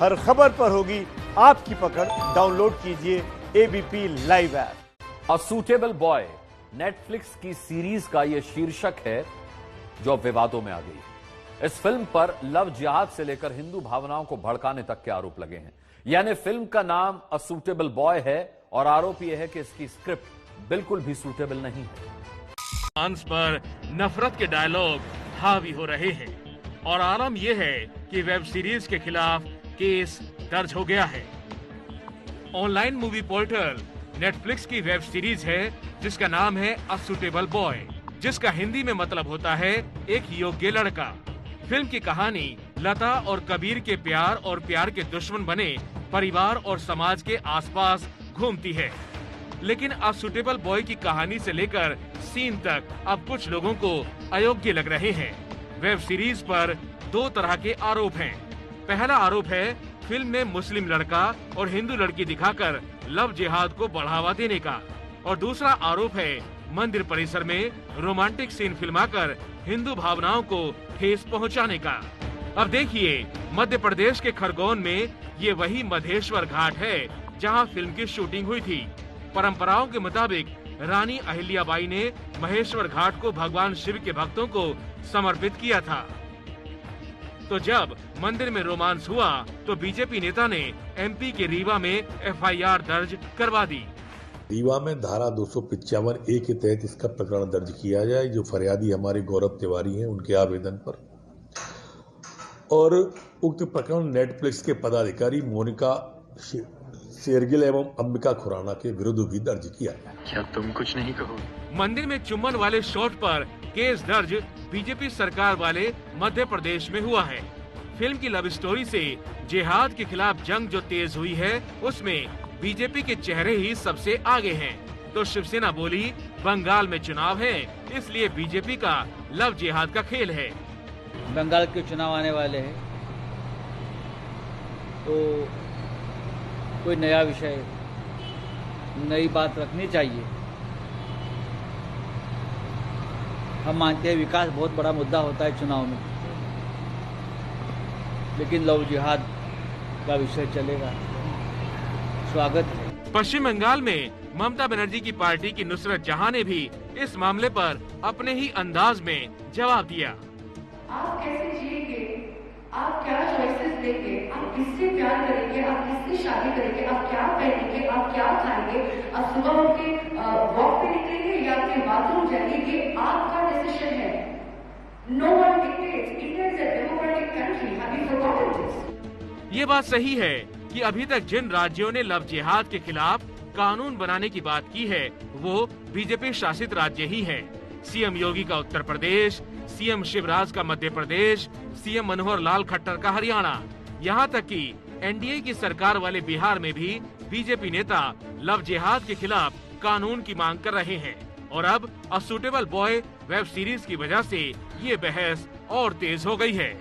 हर खबर पर होगी आपकी पकड़। डाउनलोड कीजिए ABP live app. A suitable boy Netflix की सीरीज का यह शीर्षक है जो अब विवादों में आ गई है। इस फिल्म पर लव जिहाद से लेकर हिंदू भावनाओं को भड़काने तक के आरोप लगे हैं। यानी फिल्म का नाम अ सूटेबल बॉय है और आरोप यह है कि इसकी स्क्रिप्ट बिल्कुल भी सूटेबल नहीं है। रोमांस पर नफरत के डायलॉग हावी हो रहे हैं और आलम यह है कि वेब सीरीज के खिलाफ केस दर्ज हो गया है। ऑनलाइन मूवी पोर्टल नेटफ्लिक्स की वेब सीरीज है जिसका नाम है अ सूटेबल बॉय, जिसका हिंदी में मतलब होता है एक योग्य लड़का। फिल्म की कहानी लता और कबीर के प्यार और प्यार के दुश्मन बने परिवार और समाज के आसपास घूमती है। लेकिन अ सूटेबल बॉय की कहानी से लेकर सीन तक अब कुछ लोगों को अयोग्य लग रहे हैं। वेब सीरीज पर दो तरह के आरोप हैं। पहला आरोप है फिल्म में मुस्लिम लड़का और हिंदू लड़की दिखाकर लव जिहाद को बढ़ावा देने का, और दूसरा आरोप है मंदिर परिसर में रोमांटिक सीन फिल्माकर हिंदू भावनाओं को ठेस पहुंचाने का। अब देखिए, मध्य प्रदेश के खरगोन में ये वही मधेश्वर घाट है जहां फिल्म की शूटिंग हुई थी। परंपराओं के मुताबिक रानी अहिल्याबाई ने महेश्वर घाट को भगवान शिव के भक्तों को समर्पित किया था। तो जब मंदिर में रोमांस हुआ तो बीजेपी नेता ने एमपी के रीवा में एफआईआर दर्ज करवा दी। रीवा में धारा 255A के तहत इसका प्रकरण दर्ज किया जाए, जो फरियादी हमारे गौरव तिवारी हैं, उनके आवेदन पर। और उक्त प्रकरण नेटफ्लिक्स के पदाधिकारी मोनिका शेरगिल एवं अंबिका खुराना के विरुद्ध भी दर्ज किया है। क्या तुम कुछ नहीं कहोगे? मंदिर में चुम्बन वाले शॉट पर केस दर्ज बीजेपी सरकार वाले मध्य प्रदेश में हुआ है। फिल्म की लव स्टोरी से जिहाद के खिलाफ जंग जो तेज हुई है, उसमें बीजेपी के चेहरे ही सबसे आगे हैं। तो शिवसेना बोली बंगाल में चुनाव है, इसलिए बीजेपी का लव जिहाद का खेल है। बंगाल के चुनाव आने वाले हैं तो कोई नया विषय, नई बात रखनी चाहिए। हम मानते हैं विकास बहुत बड़ा मुद्दा होता है चुनाव में, लेकिन लव जिहाद का विषय चलेगा, स्वागत है। पश्चिम बंगाल में ममता बनर्जी की पार्टी की नुसरत जहां ने भी इस मामले पर अपने ही अंदाज में जवाब दिया। आप कैसे जिएंगे, आप क्या चॉइसेस देंगे, आप किससे प्यार करेंगे, आप किससे शादी करेंगे, आप क्या पहनेंगे, आप क्या खाएंगे, आप सुबह उठ के वॉक पे निकलेंगे या आपके बाथरूम जाएंगे, ये आपका डिसीजन है। No one dictates. India is a democratic country. Have you forgotten this? ये बात सही है कि अभी तक जिन राज्यों ने लव जिहाद के खिलाफ कानून बनाने की बात की है वो बीजेपी शासित राज्य ही है। सीएम योगी का उत्तर प्रदेश, सीएम शिवराज का मध्य प्रदेश, सीएम मनोहर लाल खट्टर का हरियाणा, यहाँ तक कि एनडीए की सरकार वाले बिहार में भी बीजेपी नेता लव जिहाद के खिलाफ कानून की मांग कर रहे हैं। और अब a suitable boy web series की वजह से ये बहस और तेज हो गई है।